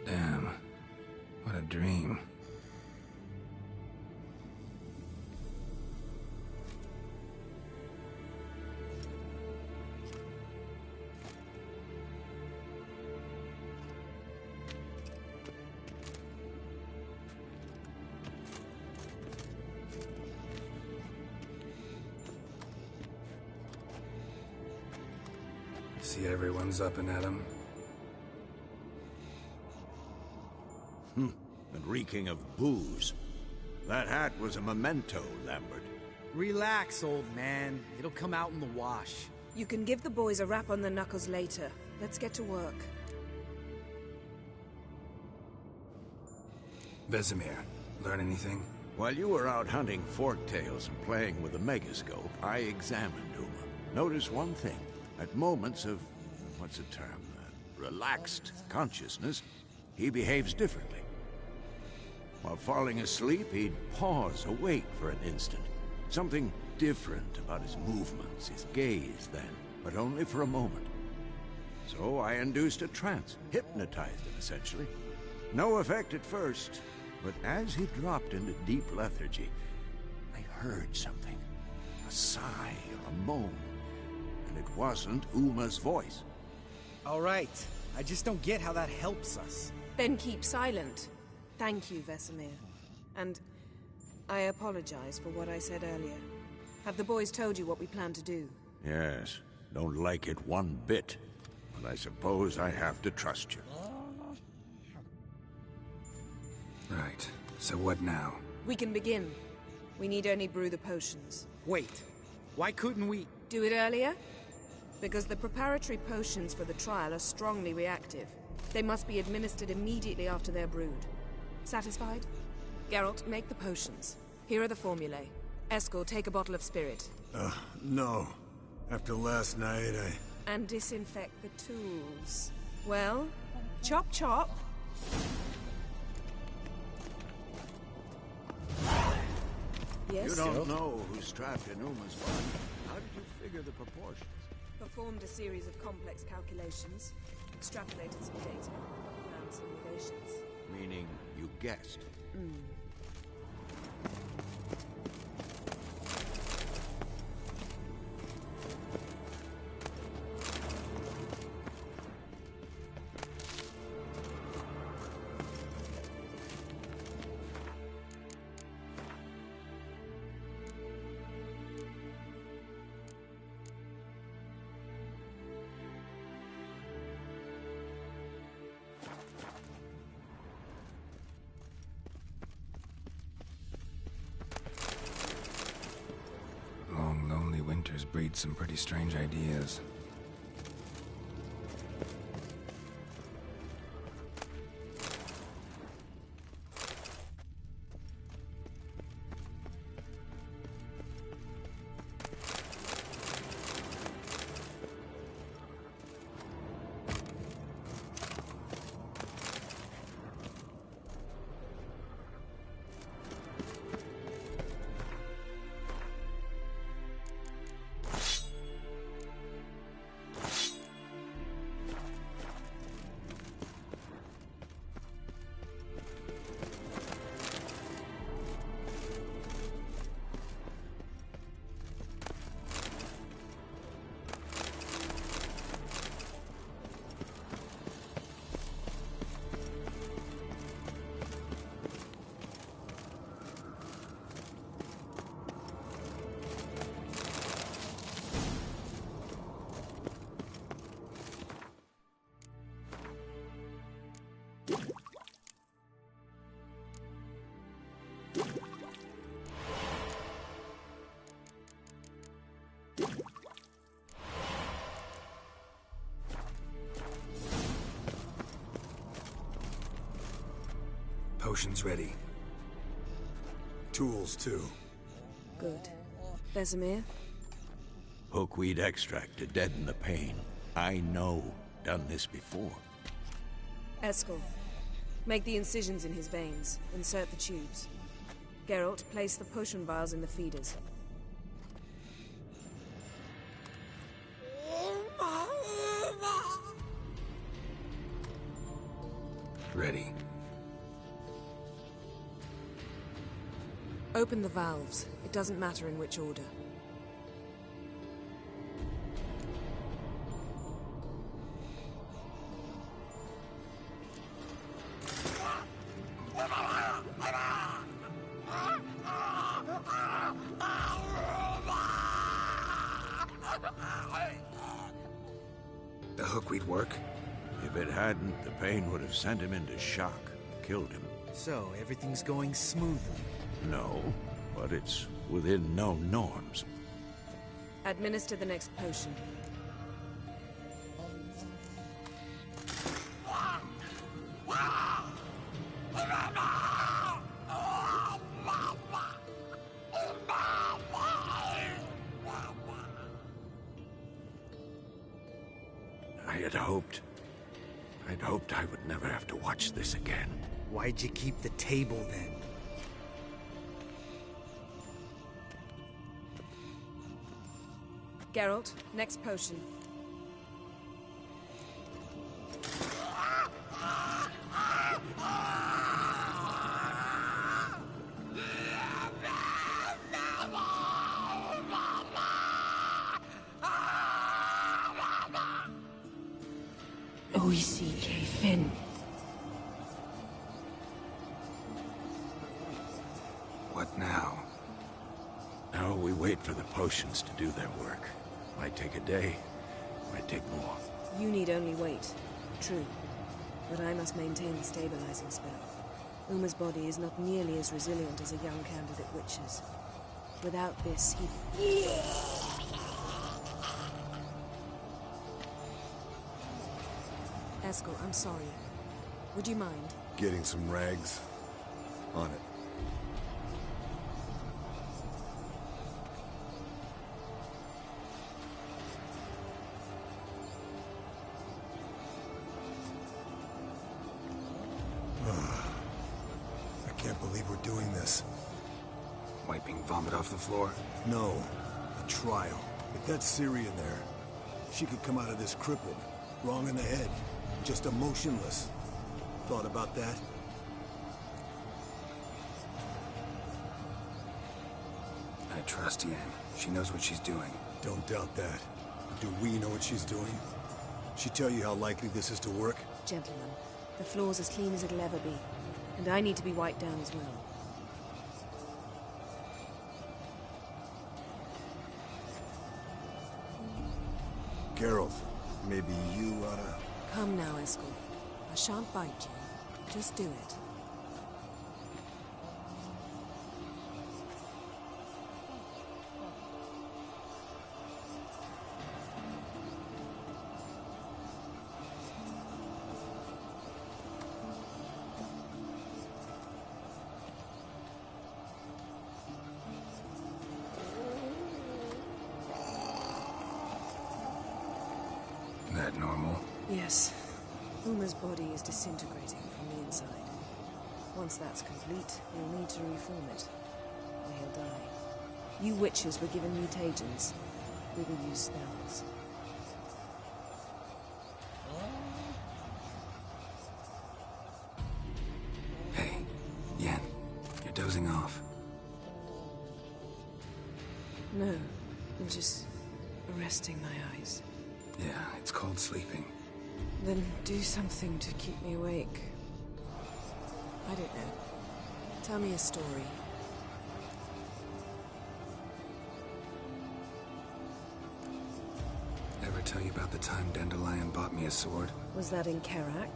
Damn. What a dream. See everyone's up and at 'em. And reeking of booze. That hat was a memento, Lambert. Relax, old man. It'll come out in the wash. You can give the boys a rap on the knuckles later. Let's get to work. Vesemir, learn anything? While you were out hunting forktails and playing with the megascope, I examined Uma. Notice one thing. At moments of, what's the term, relaxed consciousness, he behaves differently. While falling asleep, he'd pause, awake for an instant. Something different about his movements, his gaze then, but only for a moment. So I induced a trance, hypnotized him essentially. No effect at first, but as he dropped into deep lethargy, I heard something. A sigh or a moan. And it wasn't Uma's voice. All right. I just don't get how that helps us. Then keep silent. Thank you, Vesemir. And I apologize for what I said earlier. Have the boys told you what we plan to do? Yes. Don't like it one bit. But I suppose I have to trust you. Right. So what now? We can begin. We need only brew the potions. Wait. Why couldn't we... Do it earlier? Because the preparatory potions for the trial are strongly reactive. They must be administered immediately after they're brewed. Satisfied? Geralt, make the potions. Here are the formulae. Eskel, take a bottle of spirit. No. After last night, And disinfect the tools. Well, chop chop. Yes? You don't know who's trapped in Uma's body. How did you figure the proportions? Performed a series of complex calculations. Extrapolated some data. Ran simulations. Meaning you guessed. Long, lonely winters breed some pretty strange ideas. Potions ready. tools too. Good. Vesemir? Hookweed extract to deaden the pain. I know. Done this before. Eskel, make the incisions in his veins. Insert the tubes. Geralt, place the potion vials in the feeders. Ready. Open the valves. It doesn't matter in which order. hook we'd work? If it hadn't, the pain would have sent him into shock, killed him. So, everything's going smoothly? No, but it's within known norms. Administer the next potion. I'd hoped I would never have to watch this again. Why'd you keep the table then? Geralt, next potion. Oisi Finn. What now? Now we wait for the potions to do their work. Might take a day, might take more. You need only wait. True. But I must maintain the stabilizing spell. Uma's body is not nearly as resilient as a young candidate witch's. Without this, he... Eskel, I'm sorry. Would you mind? Getting some rags? On it. I can't believe we're doing this. Wiping vomit off the floor? No. A trial. If that's Ciri in there, she could come out of this crippled. Wrong in the head. Just emotionless. Thought about that? I trust Yen. She knows what she's doing. Don't doubt that. Do we know what she's doing? She tell you how likely this is to work? Gentlemen, the floor's as clean as it'll ever be. And I need to be wiped down as well. Geralt, maybe you oughta... Come now, Eskel. I shan't bite you. Just do it. That normal? Yes. Uma's body is disintegrating from the inside. Once that's complete, we'll need to reform it, or he'll die. You witches were given mutagens. We will use spells. Hey, Yen, you're dozing off. No, I'm just resting my eyes. Yeah, it's called sleeping. Then do something to keep me awake. I don't know. Tell me a story. Ever tell you about the time Dandelion bought me a sword? Was that in Karak?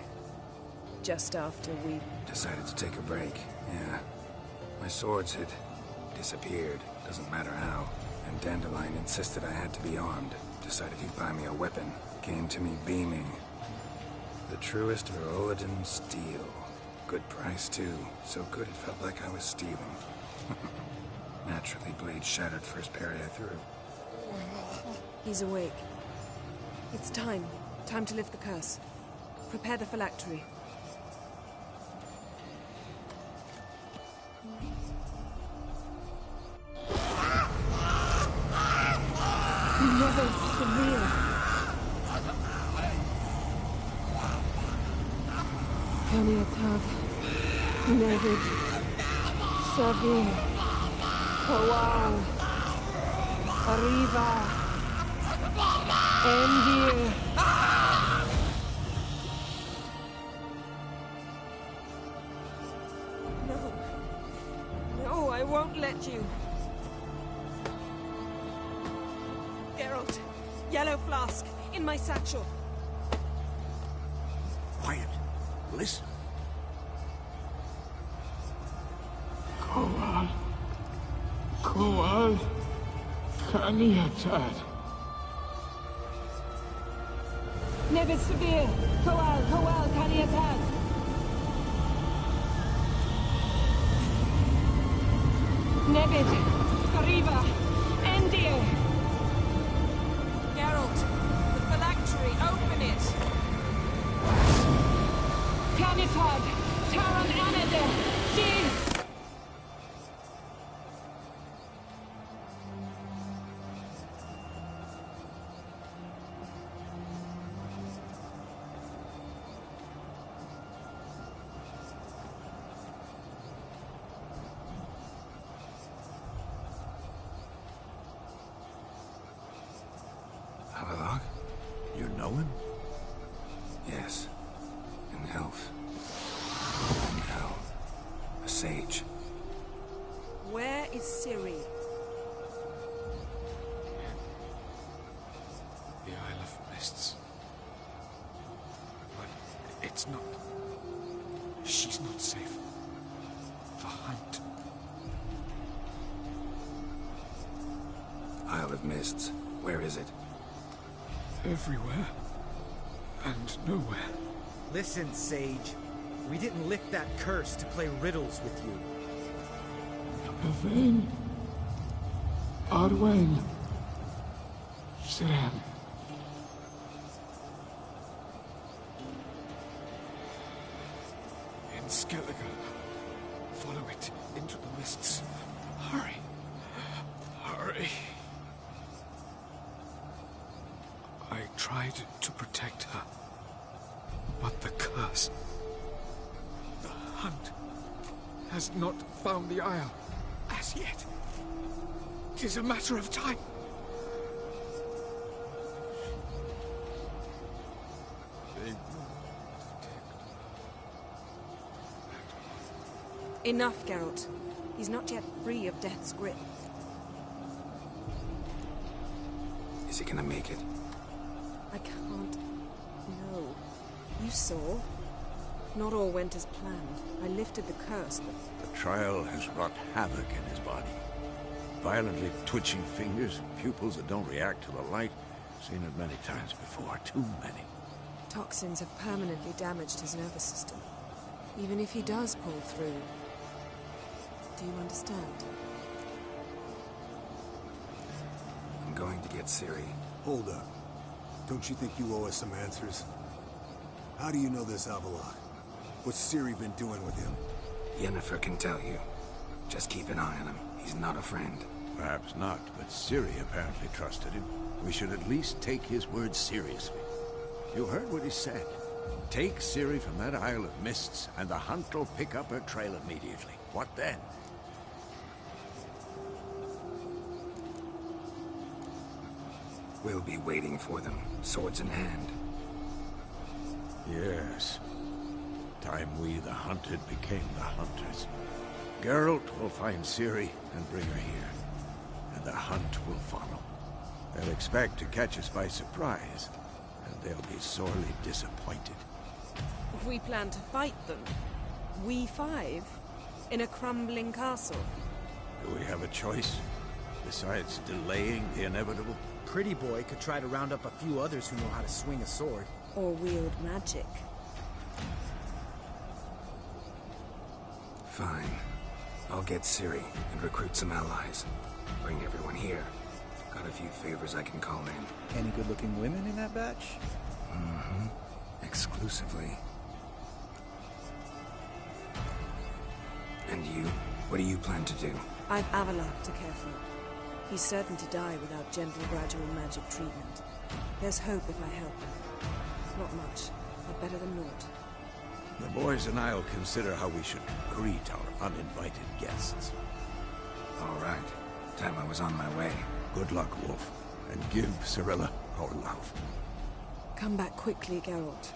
Just after we... Decided to take a break, yeah. My swords had disappeared, doesn't matter how. And Dandelion insisted I had to be armed. Decided he'd buy me a weapon. Came to me beaming. The truest Verolidan steel. Good price, too. So good it felt like I was stealing. Naturally, blade shattered first parry I threw. He's awake. It's time. Time to lift the curse. Prepare the phylactery. Never severe. Kaniatag. Nevid. Savir. Hawal. Arriva. Endir. No. No, I won't let you. Geralt, yellow flask, in my satchel. listen. Koal. Koal. Kaniatad. Nevid Severe! Koal, Kaniatad! Nevid! Kariva! Endir! Geralt, the phylactery, open it! Kanitad! Taran Anade! Dis! Havelock? You know him? Yes. An elf. And now, a sage. Where is Ciri? The Isle of Mists. But it's not... She's not safe. The hunt. Isle of Mists. Where is it? Everywhere. And nowhere. Listen, Sage. We didn't lift that curse to play riddles with you. Yvain. Arwen. Siran. In Skellige. Follow it into the mists. Hurry. Hurry. I tried to protect her. But the curse... The hunt has not found the Isle as yet. 'Tis a matter of time. They will detect. Enough, Geralt. He's not yet free of death's grip. Is he gonna make it? I can't... No. You saw. Not all went as planned. I lifted the curse, but... The trial has wrought havoc in his body. Violently twitching fingers, pupils that don't react to the light. Seen it many times before, too many. Toxins have permanently damaged his nervous system. Even if he does pull through... Do you understand? I'm going to get Ciri. Hold up. Don't you think you owe us some answers? How do you know this Avallac'h? What's Ciri been doing with him? Yennefer can tell you. Just keep an eye on him. He's not a friend. Perhaps not, but Ciri apparently trusted him. We should at least take his words seriously. You heard what he said. Take Ciri from that Isle of Mists, and the hunt will pick up her trail immediately. What then? We'll be waiting for them, swords in hand. Yes. Time we, the hunted, became the hunters. Geralt will find Ciri and bring her here, and the hunt will follow. They'll expect to catch us by surprise, and they'll be sorely disappointed. We plan to fight them. We five? In a crumbling castle? Do we have a choice? Besides delaying the inevitable? Pretty Boy could try to round up a few others who know how to swing a sword. Or wield magic. Fine. I'll get Ciri and recruit some allies. Bring everyone here. Got a few favors I can call in. Any good-looking women in that batch? Mm-hmm. Exclusively. And you? What do you plan to do? I've Avallac'h to care for. He's certain to die without gentle, gradual magic treatment. There's hope if I help him. Not much, but better than naught. The boys and I'll consider how we should greet our uninvited guests. All right. Time I was on my way. Good luck, Wolf. And give Cirilla our love. Come back quickly, Geralt.